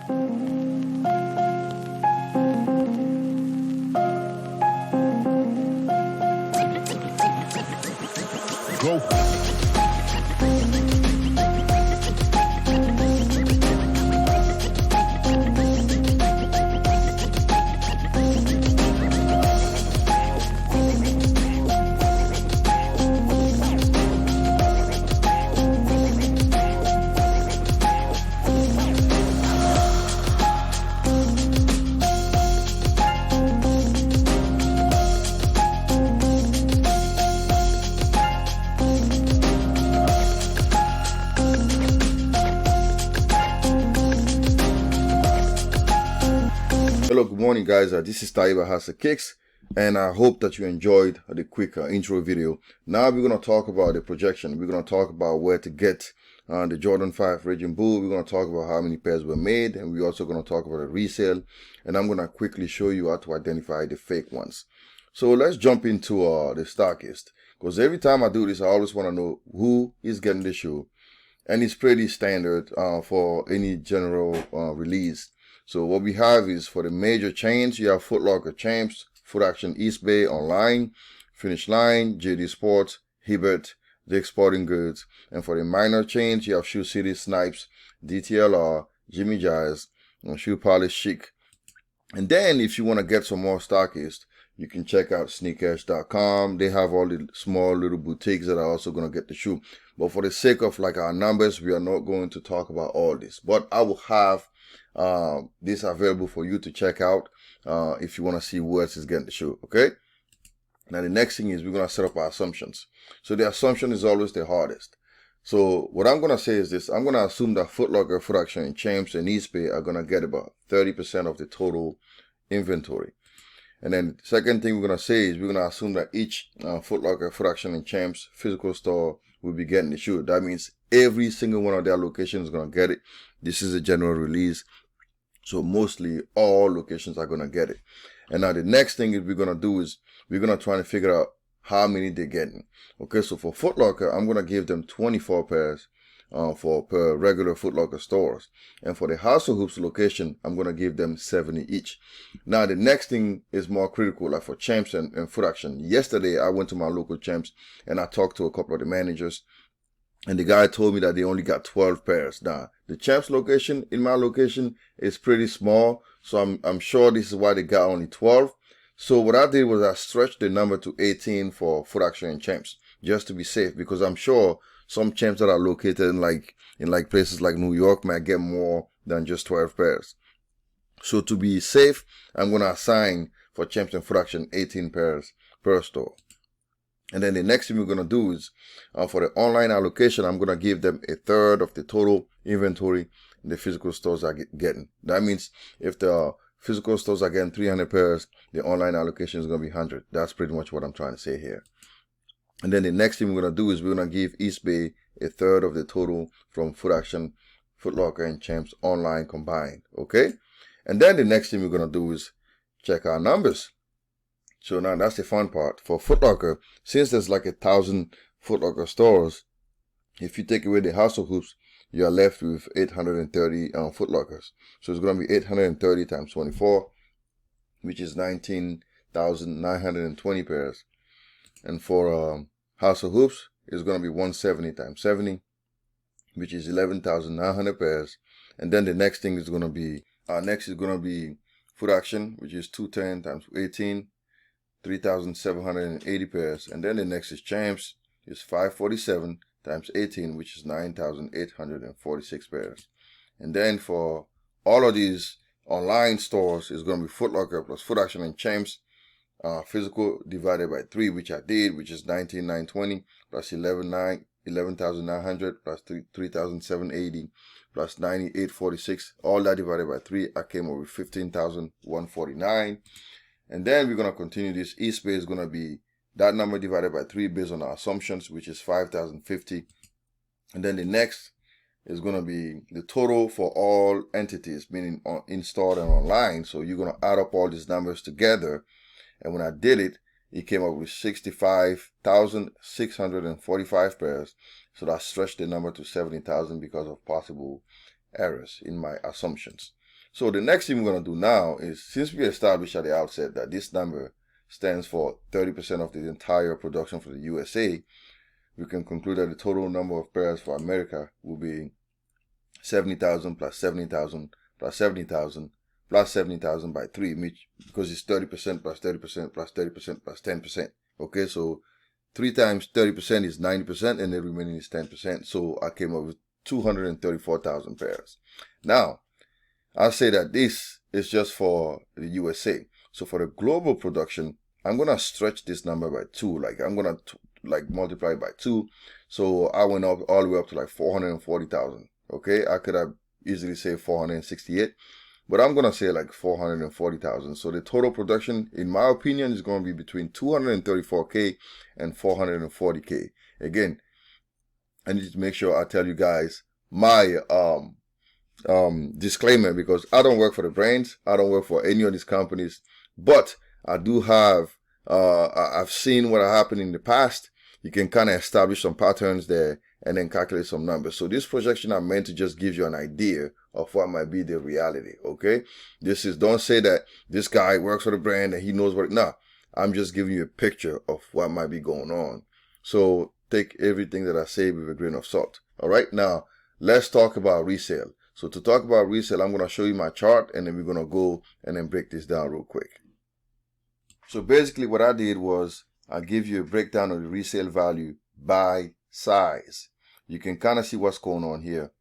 Go. Hello, good morning guys, this is Taupe Haze Kicks, and I hope that you enjoyed the quick intro video. Now we're going to talk about the projection. We're going to talk about where to get the Jordan 5 Raging Bull. We're going to talk about how many pairs were made, and we're also going to talk about the resale, and I'm going to quickly show you how to identify the fake ones. So let's jump into the Stockist, because every time I do this I always want to know who is getting the shoe, and it's pretty standard for any general release. So what we have is, for the major chains, you have Foot Locker Champs, Foot Action East Bay Online, Finish Line, JD Sports, Hibbert, Dick's Sporting Goods. And for the minor chains, you have Shoe City, Snipes, DTLR, Jimmy Jazz, Shoe Polish Chic. And then if you want to get some more Stockist, you can check out sneakers.com. They have all the small little boutiques that are also going to get the shoe. But for the sake of like our numbers, we are not going to talk about all this. But I will have this available for you to check out if you want to see who else is getting the shoe. Okay, now the next thing is we're going to set up our assumptions. So the assumption is always the hardest. So what I'm going to say is this: I'm going to assume that Foot Locker, Foot Action, and Champs and East Bay are going to get about 30% of the total inventory. And then the second thing we're going to say is we're going to assume that each Foot Locker, Foot Action, and Champs physical store will be getting the shoe. That means every single one of their locations is going to get it. This is a general release, so mostly all locations are going to get it. And now the next thing is we're going to do is we're going to try to figure out how many they're getting. Okay, so for Foot Locker, I'm going to give them 24 pairs per regular Foot Locker stores. And for the House of Hoops location, I'm going to give them 70 each. Now the next thing is more critical, like for Champs and Foot Action. Yesterday, I went to my local Champs and I talked to a couple of the managers. And the guy told me that they only got 12 pairs. Now, the Champs location in my location is pretty small, so I'm sure this is why they got only 12. So what I did was I stretched the number to 18 for Foot Action and Champs, just to be safe, because I'm sure some Champs that are located in like places like New York might get more than just 12 pairs. So to be safe, I'm going to assign for Champs and Foot Action 18 pairs per store. And then the next thing we're going to do is for the online allocation, I'm going to give them a third of the total inventory the physical stores are getting. That means if the physical stores are getting 300 pairs, the online allocation is going to be 100. That's pretty much what I'm trying to say here. And then the next thing we're going to do is we're going to give East Bay a third of the total from Foot Action, Foot Locker, and Champs online combined. Okay? And then the next thing we're going to do is check our numbers. So now that's the fun part. For Foot Locker, since there's like 1,000 Foot Locker stores, if you take away the House of Hoops, you are left with 830 Foot Lockers. So it's going to be 830 times 24, which is 19,920 pairs. And for House of Hoops, it's going to be 170 times 70, which is 11,900 pairs. And then the next thing is going to be, Foot Action, which is 210 times 18. 3,780 pairs. And then the next is Champs, is 547 times 18, which is 9,846 pairs. And then for all of these online stores, is going to be Foot Locker plus Foot Action and Champs physical divided by 3, which I did, which is 19,920 plus 11,900 plus 3,780 plus 9,846. All that divided by 3, I came up with 15,149. And then we're going to continue this. East Bay is going to be that number divided by 3 based on our assumptions, which is 5,050. And then the next is going to be the total for all entities, meaning in-store and online. So you're going to add up all these numbers together. And when I did it, it came up with 65,645 pairs. So that stretched the number to 70,000 because of possible errors in my assumptions. So the next thing we're going to do now is, since we established at the outset that this number stands for 30% of the entire production for the USA, we can conclude that the total number of pairs for America will be 70,000 plus 70,000 plus 70,000 plus 70,000 by 3, which, because it's 30% plus 30% plus 30% plus 10%. Okay, so 3 times 30% is 90%, and the remaining is 10%. So I came up with 234,000 pairs. Now, I'll say that this is just for the USA. So for the global production, I'm going to stretch this number by 2. Like, I'm going to multiply by 2. So I went up all the way up to like 440,000. Okay, I could have easily say 468, but I'm going to say like 440,000. So the total production, in my opinion, is going to be between 234K and 440K. Again, I need to make sure I tell you guys my disclaimer, because I don't work for the brands. I don't work for any of these companies, but I do have, I've seen what happened in the past. You can kind of establish some patterns there and then calculate some numbers. So this projection are meant to just give you an idea of what might be the reality. Okay, this is, don't say that this guy works for the brand and he knows what. Nah, I'm just giving you a picture of what might be going on. So take everything that I say with a grain of salt. All right, now let's talk about resale. So to talk about resale, I'm going to show you my chart, and then we're going to go and then break this down real quick. So basically what I did was I give you a breakdown of the resale value by size. You can kind of see what's going on here.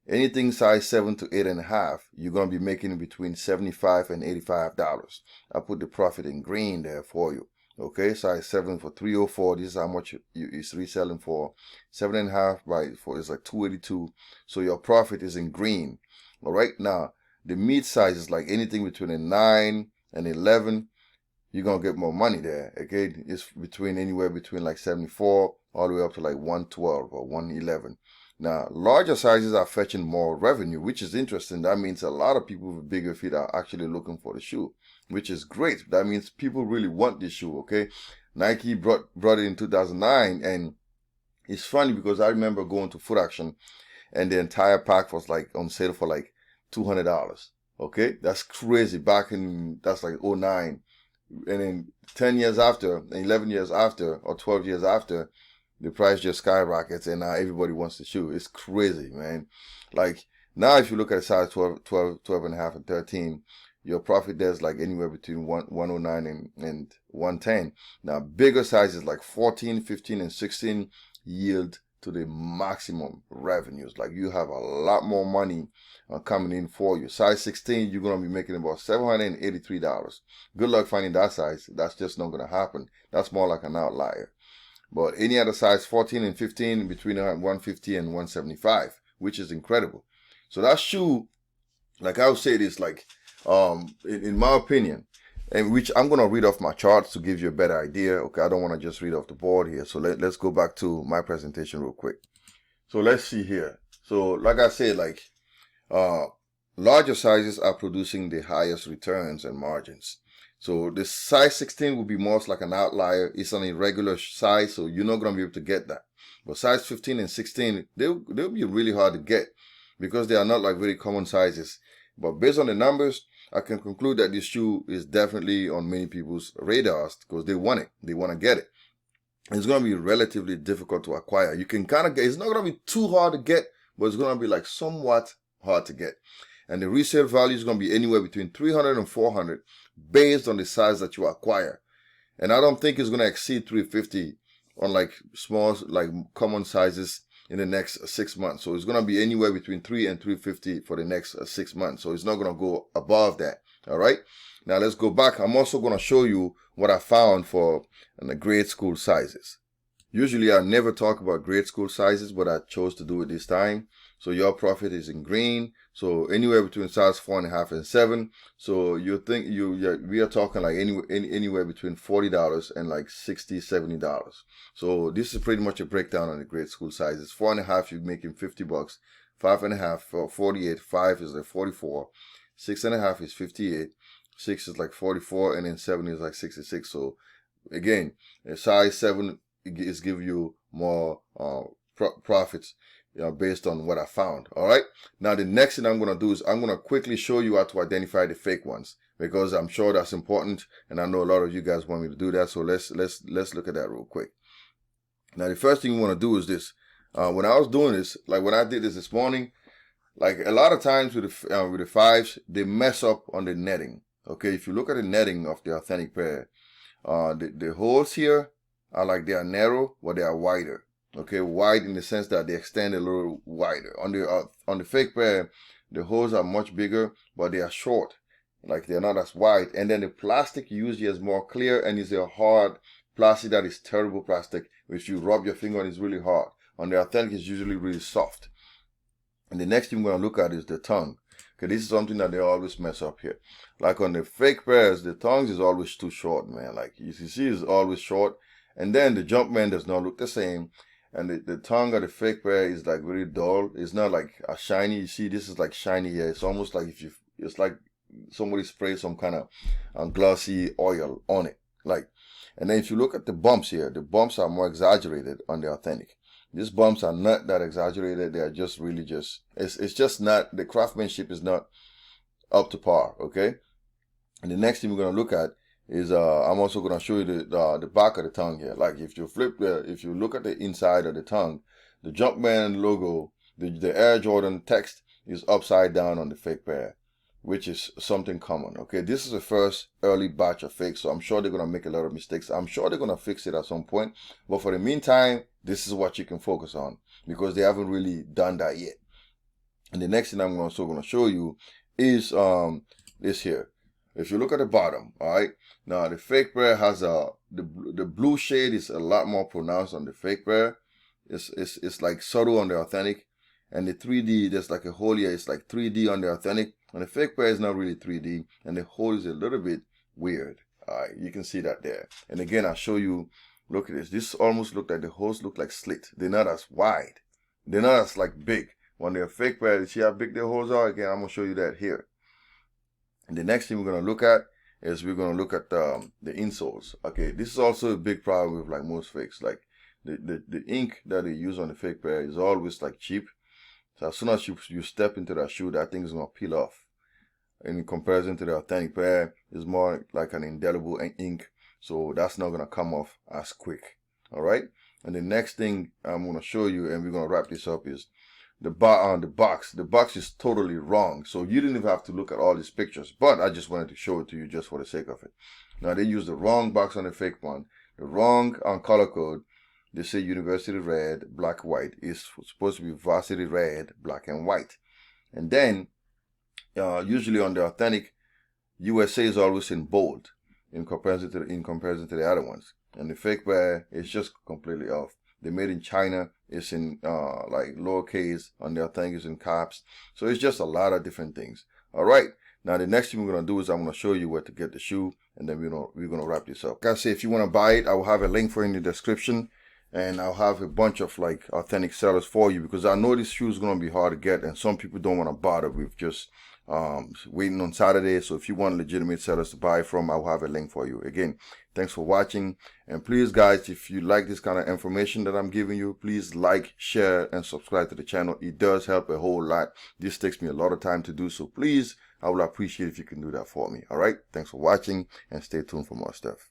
Anything size 7 to 8.5, you're going to be making between $75 and $85. I put the profit in green there for you. Okay, size 7 for 304. This is how much it's reselling for. 7.5 by 4 is like 282. So your profit is in green. All right, now the mid size is like anything between a 9 and 11. You're gonna get more money there. Okay, it's between anywhere between like 74 all the way up to like 112 or 111. Now, larger sizes are fetching more revenue, which is interesting. That means a lot of people with bigger feet are actually looking for the shoe, which is great. That means people really want this shoe, okay? Nike brought it in 2009, and it's funny because I remember going to Foot Action, and the entire pack was like on sale for like $200, okay? That's crazy. Back in, that's like 09. And then 10 years after, 11 years after, or 12 years after, the price just skyrockets, and now everybody wants the shoe. It's crazy, man. Like, now if you look at a size 12 and a half, and 13, your profit there's like anywhere between 109 and 110. Now, bigger sizes like 14, 15, and 16 yield to the maximum revenues. Like, you have a lot more money coming in for you. Size 16, you're going to be making about $783. Good luck finding that size. That's just not going to happen. That's more like an outlier. But any other size, 14 and 15, between 150 and 175, which is incredible. So that shoe, like I would say this, like, in my opinion, and which I'm going to read off my charts to give you a better idea. Okay, I don't want to just read off the board here. So let's go back to my presentation real quick. So let's see here. So like I said, like, larger sizes are producing the highest returns and margins. So the size 16 will be most like an outlier. It's an irregular size, so you're not going to be able to get that. But size 15 and 16, they'll be really hard to get because they are not like very common sizes. But based on the numbers, I can conclude that this shoe is definitely on many people's radars because they want it. They want to get it. It's going to be relatively difficult to acquire. You can kind of get, it's not going to be too hard to get, but it's going to be like somewhat hard to get. And the resale value is going to be anywhere between 300 and 400 based on the size that you acquire. And I don't think it's going to exceed 350 on like small, like common sizes in the next 6 months. So it's going to be anywhere between 3 and 350 for the next 6 months. So it's not going to go above that. All right. Now let's go back. I'm also going to show you what I found for the grade school sizes. Usually I never talk about grade school sizes, but I chose to do it this time. So your profit is in green. So anywhere between size 4.5 and 7. So you think we are talking like anywhere between $40 and like $60, $70. So this is pretty much a breakdown on the grade school sizes. 4.5, you're making $50. 5.5 for 48. 5 is like 44. 6.5 is 58. 6 is like 44, and then 7 is like 66. So again, a size 7 is give you more profits. based on what I found. All right. Now, the next thing I'm going to do is I'm going to quickly show you how to identify the fake ones, because I'm sure that's important. And I know a lot of you guys want me to do that. So let's look at that real quick. Now, the first thing you want to do is this. When I was doing this, like when I did this morning, like a lot of times with the fives, they mess up on the netting. Okay. If you look at the netting of the authentic pair, the holes here are like they are narrow, but they are wider. Okay, wide in the sense that they extend a little wider. On the fake pair, the holes are much bigger, but they are short. Like they're not as wide. And then the plastic usually is more clear and is a hard plastic that is terrible plastic. If you rub your finger on, it's really hard. On the authentic, it's usually really soft. And the next thing we're going to look at is the tongue. Okay, this is something that they always mess up here. Like on the fake pairs, the tongues is always too short, man. Like you see, it's always short. And then the Jumpman does not look the same. And the tongue of the fake pair is like very dull. It's not like a shiny. You see, this is like shiny here. It's almost like it's like somebody sprayed some kind of glossy oil on it. Like, and then if you look at the bumps here, the bumps are more exaggerated on the authentic. These bumps are not that exaggerated. They are just really it's just not, the craftsmanship is not up to par. Okay. And the next thing we're going to look at is I'm also going to show you the back of the tongue here. Like if you if you look at the inside of the tongue, the Jumpman logo, the Air Jordan text is upside down on the fake pair, which is something common. Okay, this is the first early batch of fakes, so I'm sure they're going to make a lot of mistakes. I'm sure they're going to fix it at some point, but for the meantime, this is what you can focus on, because they haven't really done that yet. And the next thing I'm also going to show you is this here. If you look at the bottom, all right, now the fake pair has the blue shade is a lot more pronounced on the fake pair. It's like subtle on the authentic, and the 3D, there's like a hole here. It's like 3D on the authentic, and the fake pair is not really 3D, and the hole is a little bit weird. All right, you can see that there. And again, I'll show you. Look at this. This almost look like the holes look like slit. They're not as wide. They're not as like big. When they're fake pair, see how big the holes are? Again, I'm gonna show you that here. And the next thing we're going to look at is we're going to look at the insoles. Okay, this is also a big problem with like most fakes. Like the ink that they use on the fake pair is always like cheap. So as soon as you step into that shoe, that thing is going to peel off. In comparison to the authentic pair, it's more like an indelible ink. So that's not going to come off as quick. All right. And the next thing I'm going to show you, and we're going to wrap this up, is the box. The box is totally wrong. So you didn't even have to look at all these pictures, but I just wanted to show it to you just for the sake of it. Now they use the wrong box on the fake one, the wrong color code. They say university red, black, white. It's supposed to be varsity red, black, and white. And then usually on the authentic, USA is always in bold in comparison to the other ones. And the fake pair is just completely off. The made in China is in like lowercase, on the authentic is in caps. So it's just a lot of different things. All right. Now the next thing we're gonna do is I'm gonna show you where to get the shoe, and then we're gonna wrap this up. Like I say, if you wanna buy it, I will have a link for it in the description, and I'll have a bunch of like authentic sellers for you, because I know this shoe is gonna be hard to get, and some people don't want to bother with just waiting on Saturday. So if you want legitimate sellers to buy from, I'll have a link for you. Again, thanks for watching, and please guys, if you like this kind of information that I'm giving you, please like, share, and subscribe to the channel. It does help a whole lot. This takes me a lot of time to do, so please, I would appreciate if you can do that for me. All right, thanks for watching, and stay tuned for more stuff.